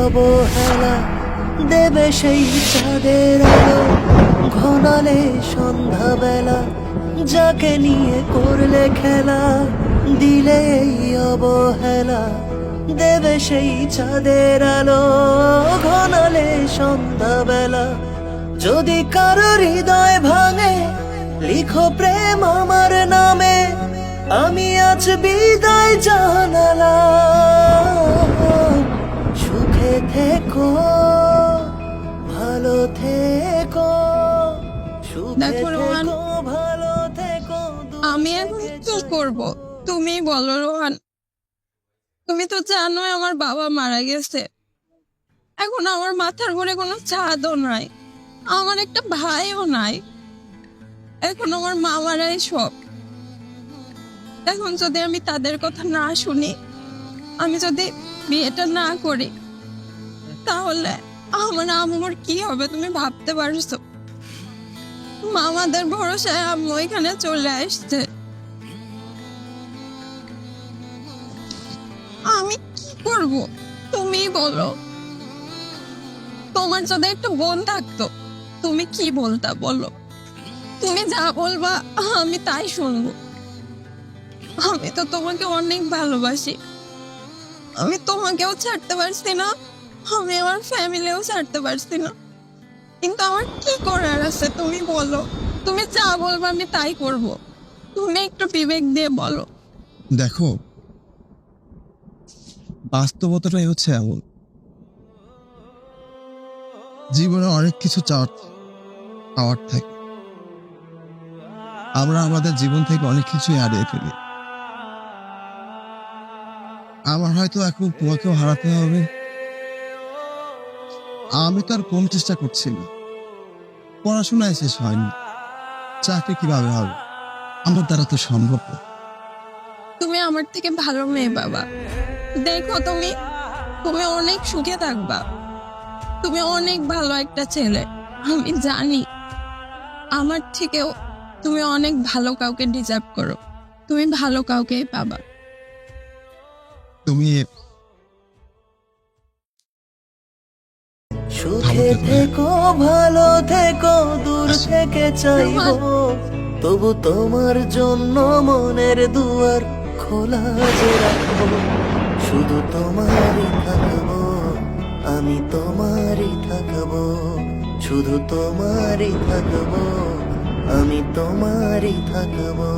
অবহেলা দেবে সেই চাঁদের আলো ঘনালে সন্ধ্যাবেলা যাকে নিয়ে করলে খেলা দিলে এই অবহেলা দেবে সেই চাঁদের আলো ঘনালে সন্ধ্যাবেলা যদি কারো হৃদয় ভাঙে লিখো প্রেম আমার নামে আমি আজ বিদায় জানালাম সুখে থেকো ভালো থেকো সুখে দেখো রোহান, থেকো ভালো থেকো আমি এখন কি করব তুমি বলো রোহান। তুমি তো জানোই আমার বাবা মারা গেছে। এখন আমার মাথার ঘুরে কোনো চাঁদও নাই, আমার একটা ভাইও নাই। এখন আমার মামারাই সব। এখন যদি আমি তাদের কথা না শুনি, আমি যদি বিয়েটা না করি, তাহলে আমার আম্মুর কি হবে তুমি ভাবতে পারছো? মামাদের ভরসায় আম্মু এখানে চলে আসছে। আমি কি করব তুমি বলো। তোমার যদি একটা বোন থাকতো তুমি কি বলতা বলো? তুমি যা বলবা আমি তাই শুনবো। আমি তো তোমাকে অনেক ভালোবাসি। আমি তোমাকেও ছাড়তে পারছি না, আমি আমার ফ্যামিলিও ছাড়তে পারছি না। কিন্তু আমার কি করার আছে তুমি বলো। তুমি যা বলবা আমি তাই করব। তুমি একটু বিবেক দিয়ে বলো। দেখো, বাস্তবতাটাই হচ্ছে এমন, জীবনে অনেক কিছু চাওয়ার থাকে। আমরা আমাদের জীবন থেকে অনেক কিছুই হারিয়ে ফেলি। আমার হয়তো এখন তোমাকেও হারাতে হবে। আমি তো আর কম চেষ্টা করছি না। পড়াশোনায় শেষ হয়নি, চাকরি কিভাবে হবে? আমার দ্বারা তো সম্ভব না। তুমি আমার থেকে ভালো মেয়ে বাবা। দেখো তুমি তুমি অনেক সুখে থাকবা। তুমি অনেক ভালো একটা ছেলে। আমি জানি আমার থেকেও তুমি অনেক ভালো কাউকে ডিজার্ভ করো। তুমি ভালো কাউকেই পাবা। তুমি সুখে থেকো ভালো থেকো দূর থেকে চাইবো তবু তোমার জন্য মনের দুয়ার খোলা যে রাখবো শুধু তোমারই থাকবো আমি তোমারই থাকবো শুধু তোমারই থাকবো আমি তোমারই থাকবো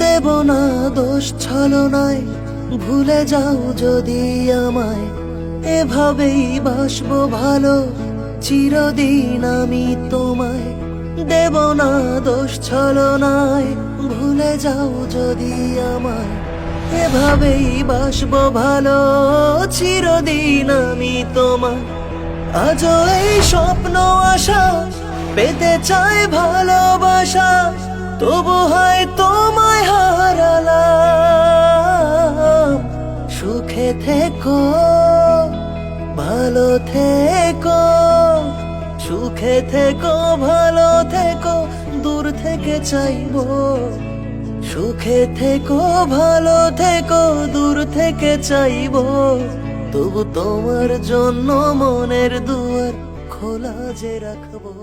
দেব না দোষ ছলনায় ভুলে যাও যদি আমায় এভাবেই বাসবো ভালো চিরদিন আমি তোমায় দেব না দোষ ছলনায় ভুলে যাও যদি আমায় এভাবেই বাসবো ভালো চিরদিন আমি তোমায় আজও এই স্বপ্ন আশা পেতে চাই ভালোবাসা তবু হয় তোমায় হারালাম সুখে থেকো ভালো থেকো সুখে থেকো ভালো থেকো দূর থেকে চাইবো সুখে থেকো ভালো থেকো দূর থেকে চাইবো তবু তোমার জন্য মনের দুয়ার খোলা যে রাখবো